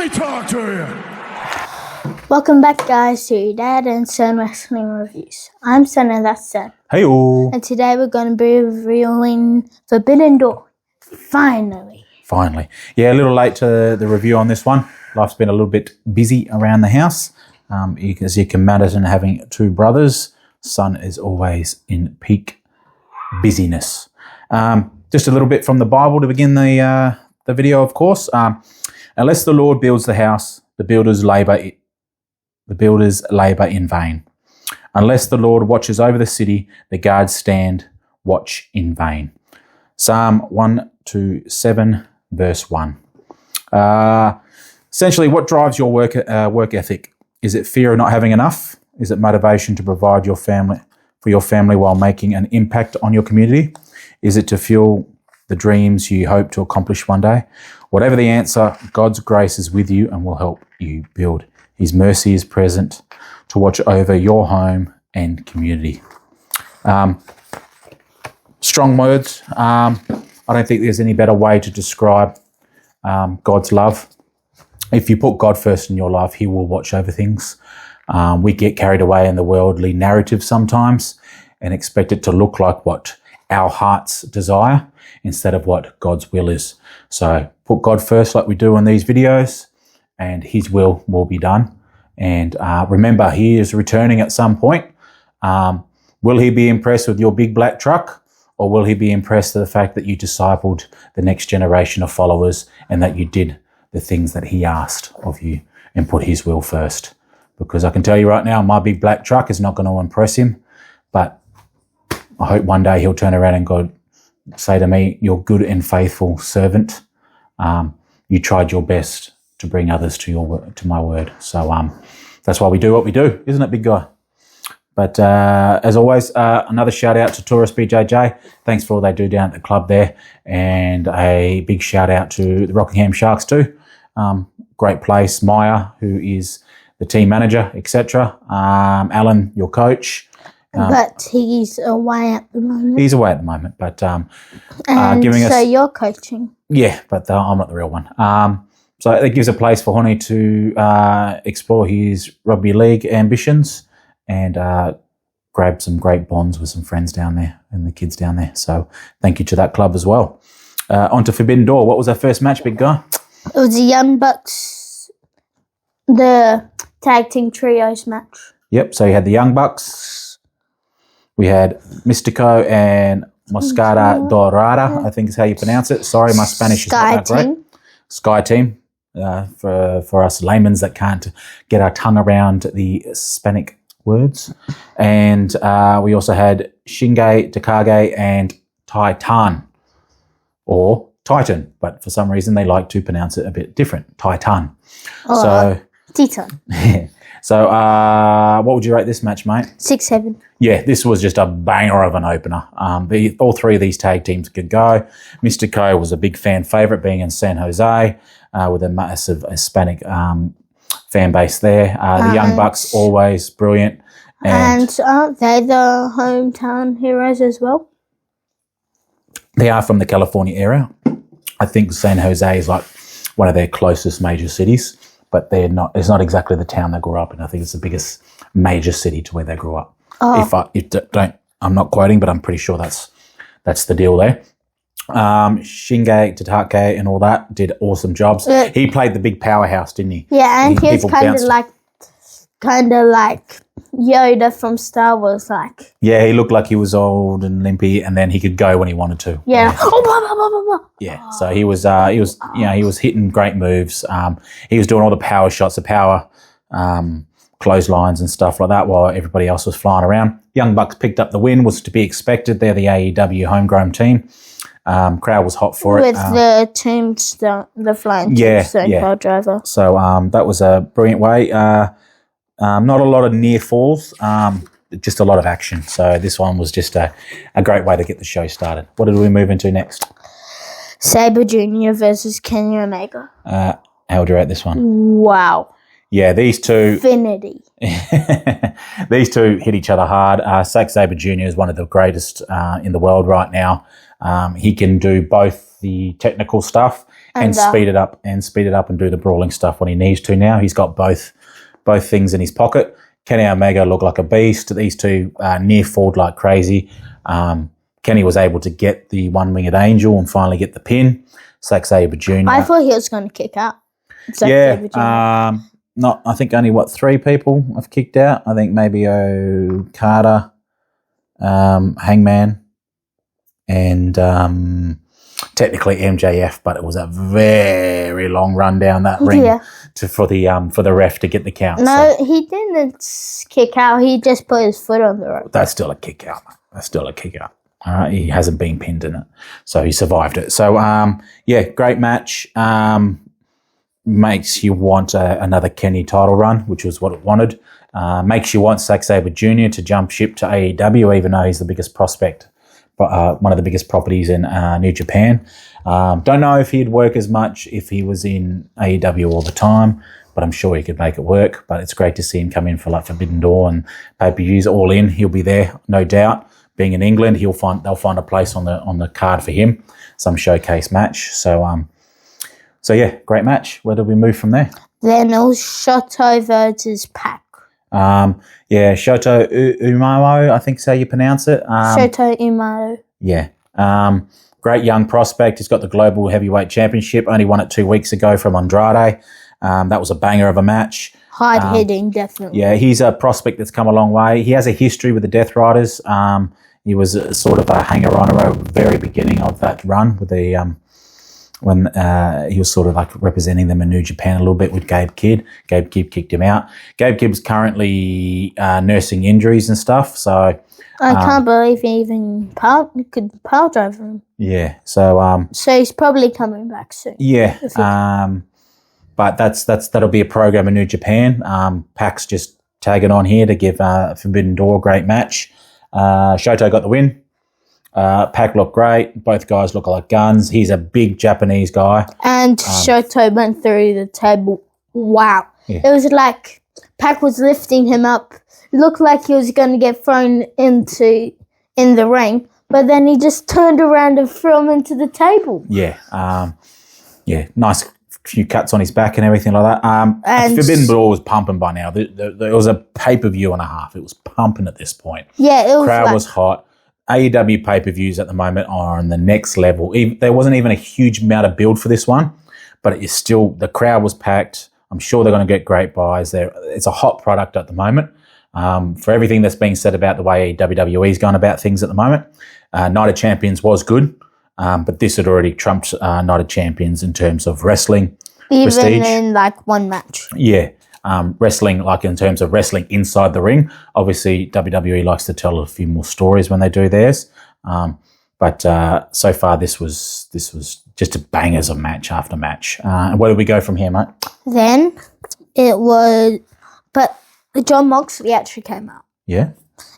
me talk to you. Welcome back, guys, to Dad and Son Wrestling Reviews. I'm Son and that's Son. Hey-o. And today we're going to be reviewing Forbidden Door. Finally. Yeah, a little late to the review on this one. Life's been a little bit busy around the house. As you can imagine, having two brothers, Son is always in peak busyness. Just a little bit from the Bible to begin the video, of course. Unless the Lord builds the house, the builders labour in vain. Unless the Lord watches over the city, the guards stand watch in vain. Psalm 127, verse 1. Essentially, what drives your work ethic? Is it fear of not having enough? Is it motivation to provide for your family while making an impact on your community? Is it to fuel the dreams you hope to accomplish one day? Whatever the answer, God's grace is with you and will help you build. His mercy is present to watch over your home and community. Strong words. I don't think there's any better way to describe God's love. If you put God first in your life, He will watch over things. We get carried away in the worldly narrative sometimes and expect it to look like what our hearts desire instead of what God's will is. So put God first like we do in these videos and His will be done. And remember, He is returning at some point. Will He be impressed with your big black truck, or will He be impressed with the fact that you discipled the next generation of followers and that you did the things that He asked of you and put His will first? Because I can tell you right now, my big black truck is not going to impress Him, but I hope one day He'll turn around and God say to me, "You're good and faithful servant. You tried your best to bring others to my word." So that's why we do what we do, isn't it, big guy? But as always, another shout out to Tourist BJJ. Thanks for all they do down at the club there, and a big shout out to the Rockingham Sharks too. Great place. Maya, who is the team manager, etc. Alan, your coach. But he's away at the moment. He's away at the moment, but giving us. So you're coaching. Yeah, but I'm not the real one. So it gives a place for Honey to explore his rugby league ambitions and grab some great bonds with some friends down there and the kids down there. So thank you to that club as well. On to Forbidden Door. What was our first match, big guy? It was the Young Bucks, the tag team trios match. Yep, so you had the Young Bucks. We had Mystico and Moscada Dorada, I think is how you pronounce it. Sorry, my Spanish is not that great. Sky Team, for us laymen that can't get our tongue around the Hispanic words. And we also had Shinge, Takage, and Titan, or Titan, but for some reason they like to pronounce it a bit different, Titan. Titan. So what would you rate this match, mate? 6-7. Yeah, this was just a banger of an opener. All three of these tag teams could go. Mystico was a big fan favourite, being in San Jose with a massive Hispanic fan base there. The Young Bucks, always brilliant. And aren't they the hometown heroes as well? They are from the California area. I think San Jose is like one of their closest major cities, but they're not. It's not exactly the town they grew up in. I think it's the biggest major city to where they grew up. Oh. I'm not quoting, but I'm pretty sure that's the deal there. Shinge, Tatake, and all that did awesome jobs. He played the big powerhouse, didn't he? Yeah, and he was kind of like Yoda from Star Wars, like. Yeah, he looked like he was old and limpy, and then he could go when he wanted to. Yeah. Yeah. So he was hitting great moves. He was doing all the power shots, the power clotheslines and stuff like that, while everybody else was flying around. Young Bucks picked up the win, was to be expected. They're the AEW homegrown team. Crowd was hot for it. With the tombstone, the flying tombstone car driver. So that was a brilliant way. Not a lot of near falls, just a lot of action. So this one was just a great way to get the show started. What did we move into next? Sabre Jr. versus Kenny Omega. How would you rate this one? Wow. Yeah, these two... Infinity. These two hit each other hard. Zack Sabre Jr. is one of the greatest in the world right now. He can do both the technical stuff and speed it up and do the brawling stuff when he needs to. Now he's got both things in his pocket. Kenny Omega looked like a beast. These two near falled like crazy. Kenny was able to get the one-winged angel and finally get the pin. Saviour Jr. I thought he was going to kick out. I think only 3 people have kicked out. I think maybe Okada, Hangman, and technically MJF, but it was a very long run down that ring for the ref to get the count. No, he didn't kick out. He just put his foot on the rope. That's still a kick out. That's still a kick out. He hasn't been pinned in it, so he survived it. So great match. Makes you want another Kenny title run, which was what it wanted. Makes you want Saviour Jr. to jump ship to AEW, even though he's the biggest prospect, one of the biggest properties in New Japan. Don't know if he'd work as much if he was in AEW all the time, but I'm sure he could make it work. But it's great to see him come in for like Forbidden Door and pay-per-views all in. He'll be there, no doubt. Being in England, they'll find a place on the card for him, some showcase match. So great match. Where do we move from there? Then it was Shoto versus Pac. Shoto Umaro, I think is how you pronounce it. Shoto Umaro. Yeah. Great young prospect. He's got the Global Heavyweight Championship. Only won it 2 weeks ago from Andrade. That was a banger of a match. Hard hitting, definitely. Yeah, he's a prospect that's come a long way. He has a history with the Death Riders. He was sort of a hanger-on at the very beginning of that run with the when he was sort of like representing them in New Japan a little bit with Gabe Kidd. Gabe Kidd kicked him out. Gabe Kidd's currently nursing injuries and stuff, so... I can't believe he even could power drive him. Yeah, so... so he's probably coming back soon. Yeah, but that'll be a program in New Japan. Pac's just tagging on here to give Forbidden Door a great match. Shoto got the win. Pac looked great. Both guys look like guns. He's a big Japanese guy. And Shoto went through the table. Wow. Yeah. It was like Pac was lifting him up. It looked like he was going to get thrown in the ring, but then he just turned around and threw him into the table. Yeah. Nice few cuts on his back and everything like that. And Forbidden Door was pumping by now. There was a pay-per-view and a half. It was pumping at this point. Yeah, it was. Crowd was hot. AEW pay-per-views at the moment are on the next level. There wasn't even a huge amount of build for this one, but it is still, the crowd was packed. I'm sure they're going to get great buys. It's a hot product at the moment. For everything that's being said about the way WWE's going about things at the moment, Night of Champions was good, but this had already trumped Night of Champions in terms of wrestling prestige. Even in like one match. Yeah. Wrestling, like in terms of wrestling inside the ring. Obviously, WWE likes to tell a few more stories when they do theirs. But so far, this was just a bangers of match after match. And where do we go from here, mate? Then it was, but John Moxley actually came out. Yeah.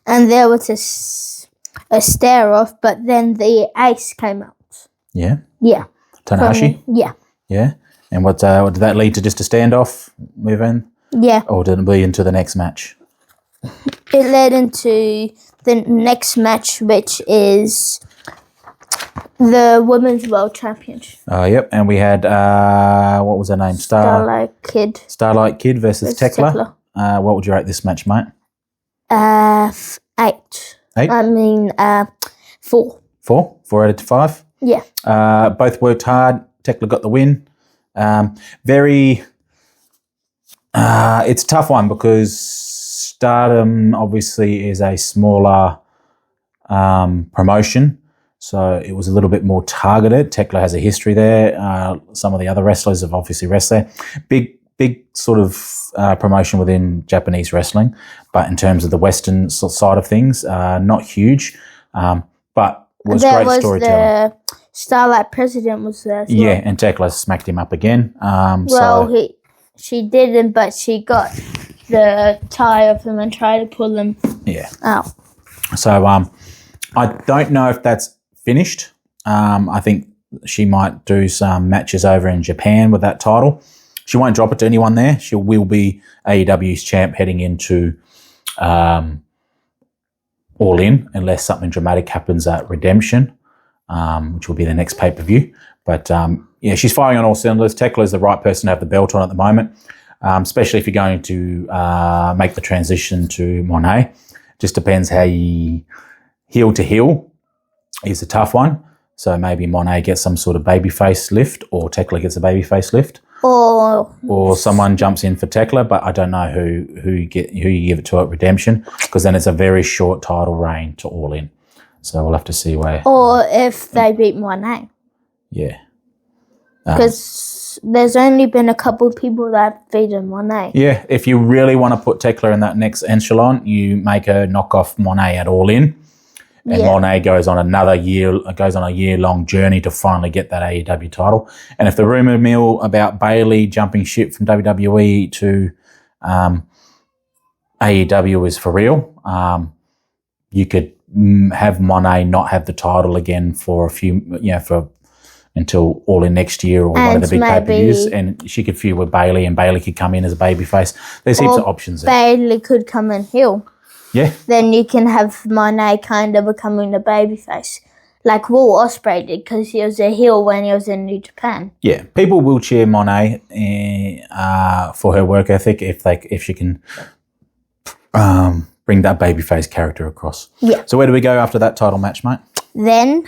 And there was a stare off, but then the Ace came out. Yeah. Yeah. Tanahashi. Yeah. Yeah. And what did that lead to? Just a standoff, move in? Yeah. Or did it lead into the next match? It led into the next match, which is the Women's World Championship. Yep. And we had, what was her name? Starlight Kid. Starlight Kid versus Tekla. What would you rate this match, mate? 8. 8? I mean, 4. 4? 4 out of 5? Yeah. Both worked hard. Tekla got the win. It's a tough one because Stardom obviously is a smaller promotion, so it was a little bit more targeted. Tekla has a history there. Some of the other wrestlers have obviously wrestled there. Big sort of promotion within Japanese wrestling, but in terms of the Western side of things, not huge, but was great storytelling. The Starlight President was there as well. Yeah, and Tekla smacked him up again. She didn't, but she got the tie of him and tried to pull him out. So I don't know if that's finished. I think she might do some matches over in Japan with that title. She won't drop it to anyone there. She will be AEW's champ heading into All In, unless something dramatic happens at Redemption, which will be the next pay-per-view. But yeah, she's firing on all cylinders. Tekla is the right person to have the belt on at the moment, especially if you're going to make the transition to Monet. Just depends how you heel to heel is a tough one. So maybe Monet gets some sort of babyface lift, or Tekla gets a babyface lift, or someone jumps in for Tekla. But I don't know who you give it to at Redemption, because then it's a very short title reign to All In. So we'll have to see where. Or if they beat Monet. Yeah. Because there's only been a couple of people that have beaten Monet. Yeah, if you really want to put Tekla in that next echelon, you make her knock off Monet at All In, and Monet goes on a year-long journey to finally get that AEW title. And if the rumor mill about Bayley jumping ship from WWE to AEW is for real, you could have Monet not have the title again for until All In next year, or one of the big pay-per-views, and she could feud with Bayley, and Bayley could come in as a babyface. There's heaps of options there. Bayley could come in heel. Yeah. Then you can have Monet kind of becoming the babyface, like Will Ospreay did, because he was a heel when he was in New Japan. Yeah, people will cheer Monet for her work ethic if she can bring that babyface character across. Yeah. So where do we go after that title match, mate? Then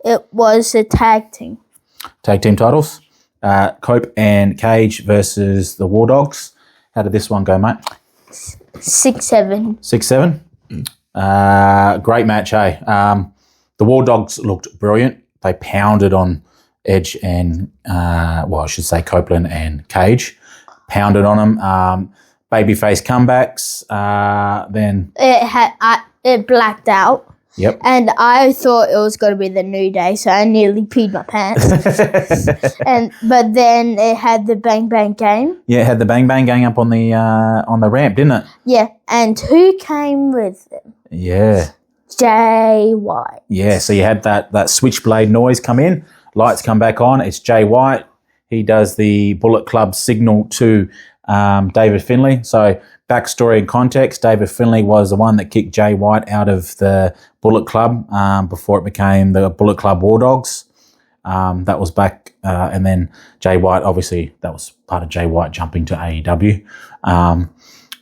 it was a tag team. Tag team titles. Cope and Cage versus the War Dogs. How did this one go, mate? 6-7. 6-7. Great match, eh? The War Dogs looked brilliant. They pounded on Edge and, I should say Copeland and Cage. Pounded on them. Babyface comebacks. Then it blacked out. Yep. And I thought it was going to be the New Day, so I nearly peed my pants. But then it had the Bang Bang Gang. Yeah, it had the Bang Bang Gang up on the ramp, didn't it? Yeah, and who came with them? Yeah. Jay White. Yeah, so you had that switchblade noise come in, lights come back on. It's Jay White. He does the Bullet Club signal to David Finlay. So backstory and context, David Finlay was the one that kicked Jay White out of the Bullet Club before it became the Bullet Club War Dogs. That was back, and then Jay White, obviously, that was part of Jay White jumping to AEW.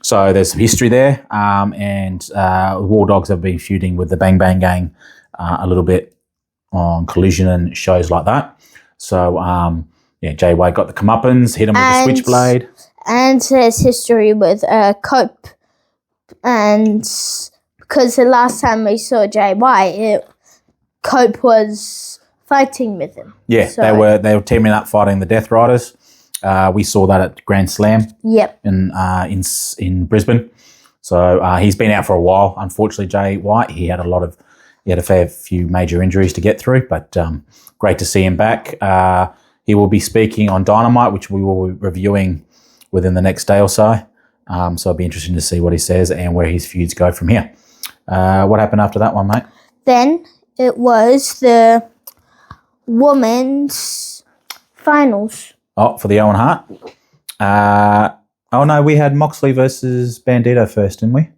So there's some history there, and War Dogs have been feuding with the Bang Bang Gang a little bit on Collision and shows like that. So, Jay White got the comeuppance, hit him with the switchblade. And there's history with Cope. And because the last time we saw Jay White, Cope was fighting with him. Yeah, so they were teaming up fighting the Death Riders. We saw that at Grand Slam. Yep. In Brisbane. So he's been out for a while. Unfortunately, Jay White, he had a fair few major injuries to get through, but great to see him back. He will be speaking on Dynamite, which we will be reviewing within the next day or so. So it'll be interesting to see what he says and where his feuds go from here. What happened after that one, mate? Then it was the women's finals. Oh, for the Owen Hart. We had Moxley versus Bandito first, didn't we?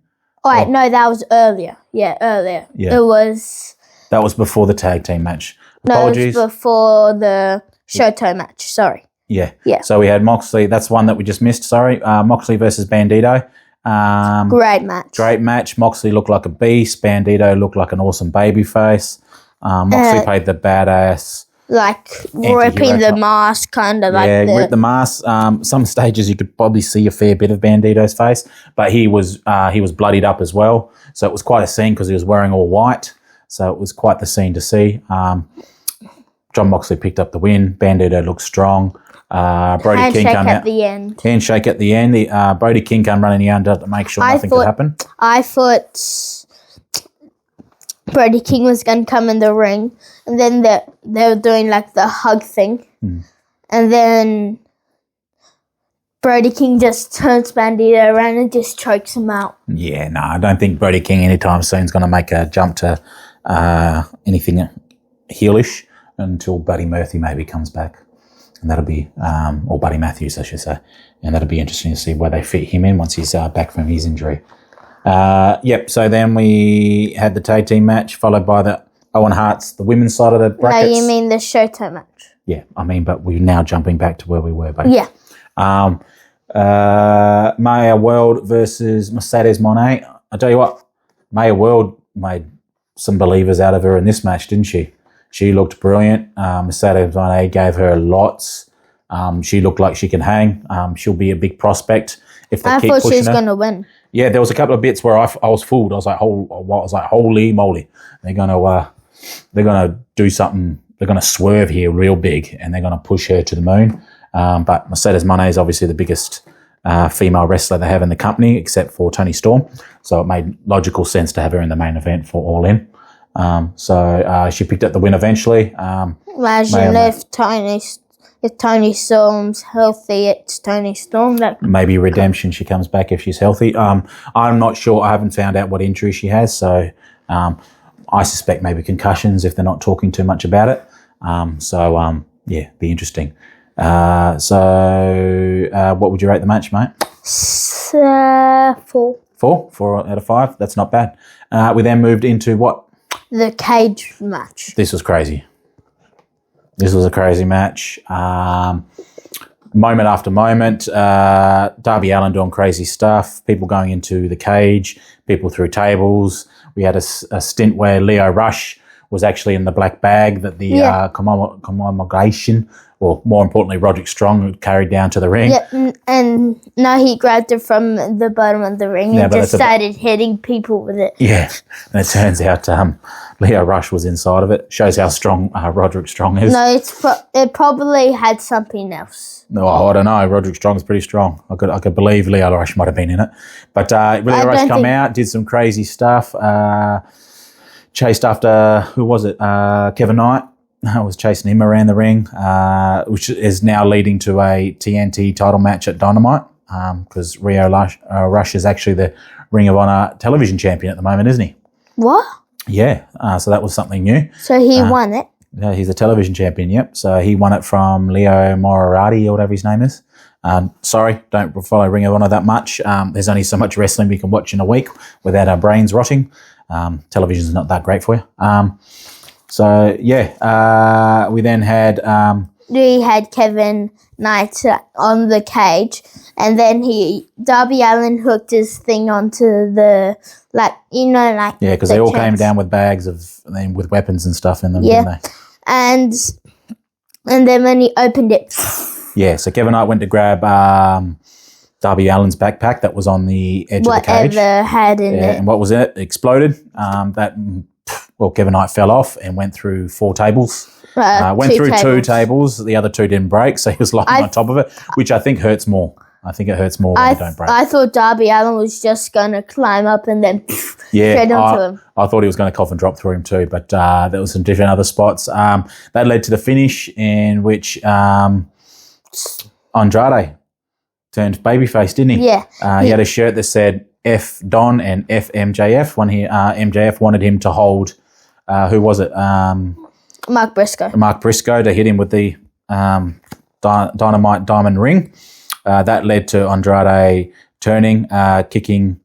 No, that was earlier. Yeah, earlier. Yeah. That was before the tag team match. Apologies. No, it was before the Shoto match. Sorry. Yeah. So we had Moxley. That's one that we just missed. Sorry. Moxley versus Bandito. Great match. Great match. Moxley looked like a beast. Bandito looked like an awesome babyface. Moxley played the badass. Like ripping the mask, kind of rip the mask. Some stages you could probably see a fair bit of Bandito's face, but he was bloodied up as well. So it was quite a scene because he was wearing all white. So it was quite the scene to see. John Moxley picked up the win. Bandito looked strong. Brody King came out. Handshake at the end. Brody King came running around to make sure nothing could happen. I thought Brody King was going to come in the ring, and then they were doing like the hug thing, and then Brody King just turns Bandito around and just chokes him out. Yeah, no, I don't think Brody King anytime soon is going to make a jump to anything heelish until Buddy Murphy maybe comes back, and that'll be or Buddy Matthews, I should say, and that'll be interesting to see where they fit him in once he's back from his injury. So then we had the tag team match followed by the Owen Hart's, the women's side of the brackets. No, you mean the Shoto match. Yeah, I mean, but we're now jumping back to where we were, buddy. Yeah. Maya World versus Mercedes Monet. I tell you what, Maya World made some believers out of her in this match, didn't she? She looked brilliant. Mercedes Monet gave her lots. She looked like she can hang. She'll be a big prospect if they I keep thought pushing she was her. going to win. Yeah, there was a couple of bits where I was fooled. I was like, holy moly, they're gonna do something. They're gonna swerve here real big, and they're gonna push her to the moon. But Mercedes Monet is obviously the biggest female wrestler they have in the company, except for Toni Storm. So it made logical sense to have her in the main event for All In. So she picked up the win eventually. Imagine if Toni Storm's healthy, it's Toni Storm that Maybe redemption, she comes back if she's healthy. I'm not sure. I haven't found out what injury she has, so I suspect maybe concussions if they're not talking too much about it. Yeah, be interesting. What would you rate the match, mate? 4. 4 out of 5. That's not bad. We then moved into what? The cage match. This was crazy. This was a crazy match. Moment after moment, Darby Allin doing crazy stuff, people going into the cage, people through tables. We had a stint where Leo Rush was actually in the black bag that the commemoration, or more importantly, Roderick Strong carried down to the ring. Yeah, and now he grabbed it from the bottom of the ring and just started hitting people with it. Yeah, and it turns out Leo Rush was inside of it. Shows how strong Roderick Strong is. No, it probably had something else. No, I don't know. Roderick Strong's pretty strong. I could believe Leo Rush might have been in it. But Leo Rush come out, did some crazy stuff. Chased after, who was it? Kevin Knight. I was chasing him around the ring, which is now leading to a TNT title match at Dynamite, because Leo Rush is actually the Ring of Honor television champion at the moment, isn't he? What? Yeah, so that was something new. So he won it? Yeah, he's a television champion, yep. So he won it from Leo Moriarty or whatever his name is. Sorry, don't follow Ring of Honor that much. There's only so much wrestling we can watch in a week without our brains rotting. Television's not that great for you. We then had... we had Kevin Knight on the cage, and then Darby Allin hooked his thing onto the, Yeah, because they all came down with bags with weapons and stuff in them, didn't they? And then when he opened it... Yeah, so Kevin Knight went to grab Darby Allin's backpack that was on the edge of the cage. Whatever had in it. And what was in it? It exploded. Kevin Knight fell off and went through 4 tables. Went through 2 tables. The other 2 didn't break, so he was lying on top of it, which I think hurts more. I think it hurts more when they don't break. I thought Darby Allin was just going to climb up and then straight onto him. I thought he was going to cough and drop through him too, but there was some different other spots. That led to the finish in which Andrade turned babyface, didn't he? Yeah. He had a shirt that said F Don and F MJF when MJF wanted him to hold, who was it? Mark Briscoe. Mark Briscoe to hit him with the Dynamite Diamond Ring. That led to Andrade turning, kicking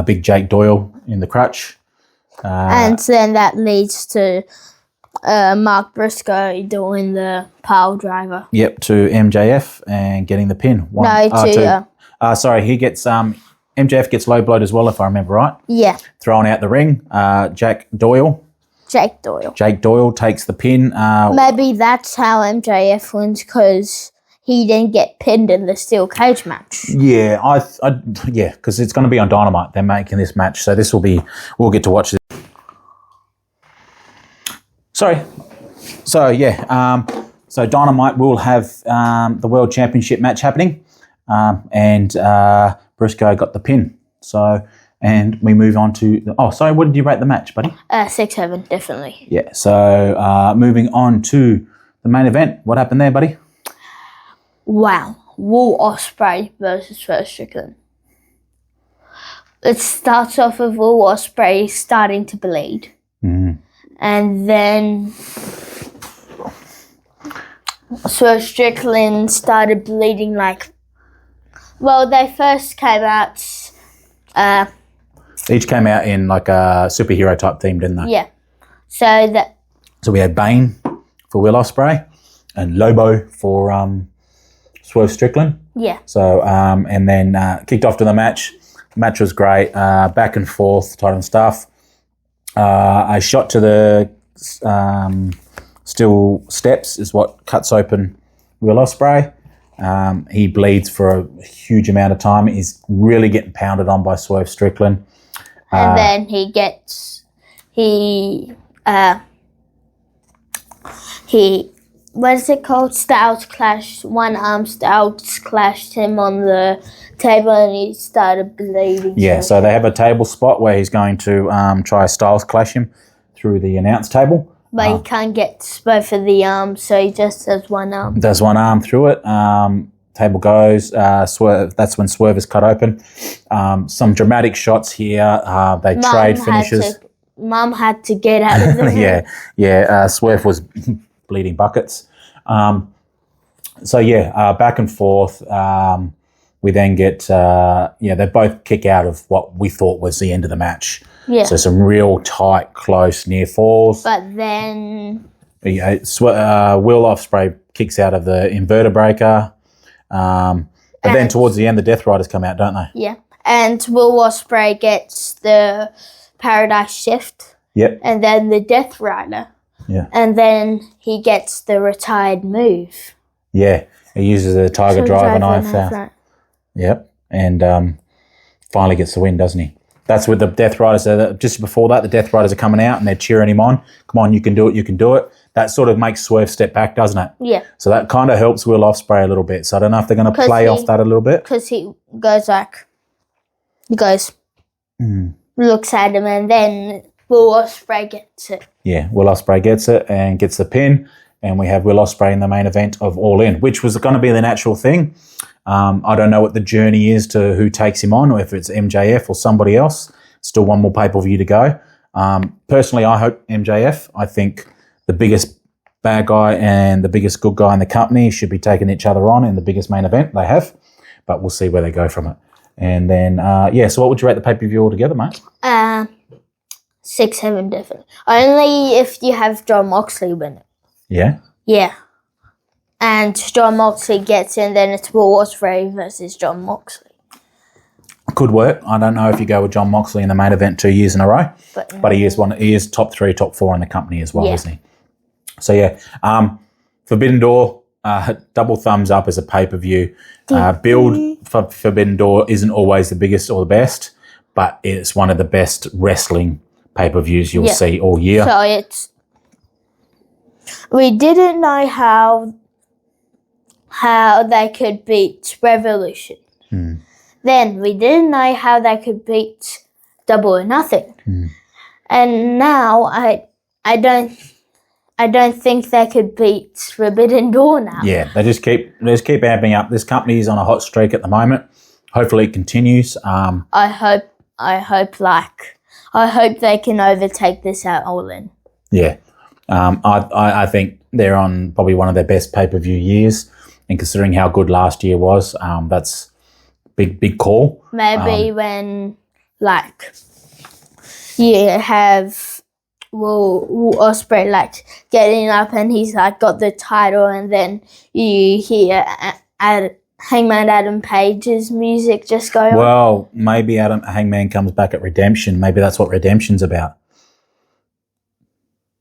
Big Jake Doyle in the crutch. And then that leads to Mark Briscoe doing the pile driver. Yep, to MJF and getting the pin. He gets MJF gets low blowed as well, if I remember right. Yeah. Thrown out the ring. Jake Doyle takes the pin. Maybe that's how MJF wins, because he didn't get pinned in the steel cage match. Yeah, because it's going to be on Dynamite. They're making this match, so we'll get to watch this. Sorry. So Dynamite will have the World Championship match happening, and Briscoe got the pin. And we move on to what did you rate the match, buddy? 6-7, definitely. Yeah. So moving on to the main event. What happened there, buddy? Wow. Will Ospreay versus Swerve Strickland. It starts off with Will Ospreay starting to bleed. Mm. And then Swerve Strickland started bleeding they first came out... Each came out in like a superhero type theme, didn't they? Yeah. So we had Bane for Will Ospreay and Lobo for Swerve Strickland. Yeah. So, and then kicked off to the match. The match was great, back and forth, tight and stuff. A shot to the steel steps is what cuts open Will Ospreay. He bleeds for a huge amount of time. He's really getting pounded on by Swerve Strickland. And then what is it called? Styles clashed, one arm Styles clashed him on the table and he started bleeding. Yeah, so they have a table spot where he's going to try a Styles clash him through the announce table. But he can't get both of the arms, so he just does one arm. Does one arm through it. Table goes. Swerve. That's when Swerve is cut open. Some dramatic shots here. They trade finishes. Mum had to get out of the ring. Yeah. Swerve was bleeding buckets. Back and forth. We then get, they both kick out of what we thought was the end of the match. Yeah. So some real tight, close, near falls. But then... Will Ospreay kicks out of the inverter breaker. But then towards the end, the Death Riders come out, don't they? Yeah. And Will Ospreay gets the Paradise Shift. Yep. And then the Death Rider. Yeah. And then he gets the retired move. Yeah. He uses a Tiger Driver knife. Yep. And finally gets the win, doesn't he? That's with the Death Riders. Just before that, the Death Riders are coming out and they're cheering him on. Come on, you can do it, you can do it. That sort of makes Swerve step back, doesn't it? Yeah. So that kind of helps Will Ospreay a little bit. So I don't know if they're going to play off that a little bit. Because he goes looks at him and then Will Ospreay gets it. Yeah, Will Ospreay gets it and gets the pin. And we have Will Ospreay in the main event of All In, which was going to be the natural thing. I don't know what the journey is to who takes him on or if it's MJF or somebody else. Still one more pay-per-view to go. Personally, I hope MJF. I think the biggest bad guy and the biggest good guy in the company should be taking each other on in the biggest main event they have. But we'll see where they go from it. And then, so what would you rate the pay-per-view altogether, mate? 6-7 definitely. Only if you have John Moxley win it. Yeah? Yeah. And John Moxley gets in, then it's Will Ospreay versus John Moxley. Could work. I don't know if you go with John Moxley in the main event 2 years in a row, but he is top 3, top 4 in the company as well, isn't he? So Forbidden Door, double thumbs up as a pay-per-view. Build for Forbidden Door isn't always the biggest or the best, but it's one of the best wrestling pay-per-views you'll see all year. So we didn't know how they could beat Revolution. Then we didn't know how they could beat Double or Nothing. And now I don't think they could beat Forbidden Door now. Yeah, they just keep amping up. This company is on a hot streak at the moment. Hopefully it continues. I hope they can overtake this at All In. Yeah. I think they're on probably one of their best pay-per-view years, and considering how good last year was, that's big call. Maybe when you have Will Ospreay getting up and he's got the title, and then you hear Hangman Adam Page's music just go on. Well, maybe Hangman comes back at Redemption. Maybe that's what Redemption's about.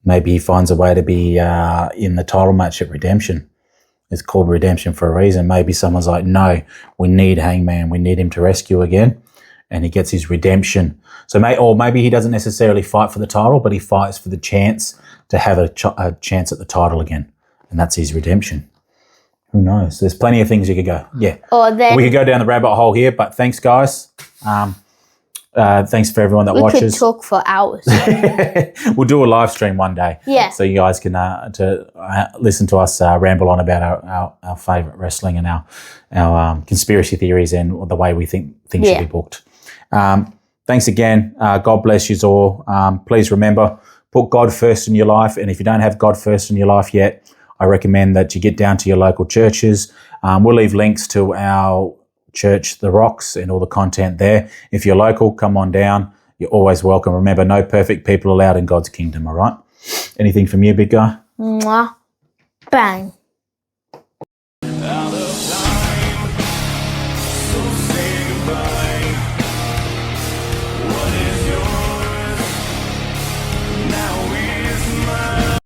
Maybe he finds a way to be in the title match at Redemption. It's called Redemption for a reason. Maybe someone's like, no, we need Hangman. We need him to rescue again. And he gets his redemption. So maybe he doesn't necessarily fight for the title, but he fights for the chance to have a chance at the title again. And that's his redemption. Who knows? There's plenty of things you could go. Yeah. We could go down the rabbit hole here, but thanks, guys. Thanks for everyone that watches. We could talk for hours. We'll do a live stream one day. Yeah. So you guys can listen to us ramble on about our favourite wrestling and our conspiracy theories and the way we think things should be booked. Thanks again. God bless you all. Please remember, put God first in your life. And if you don't have God first in your life yet, I recommend that you get down to your local churches. We'll leave links to our church, The Rocks, and all the content there. If you're local, come on down. You're always welcome. Remember, no perfect people allowed in God's kingdom, all right? Anything from you, big guy? Mwah. Bang.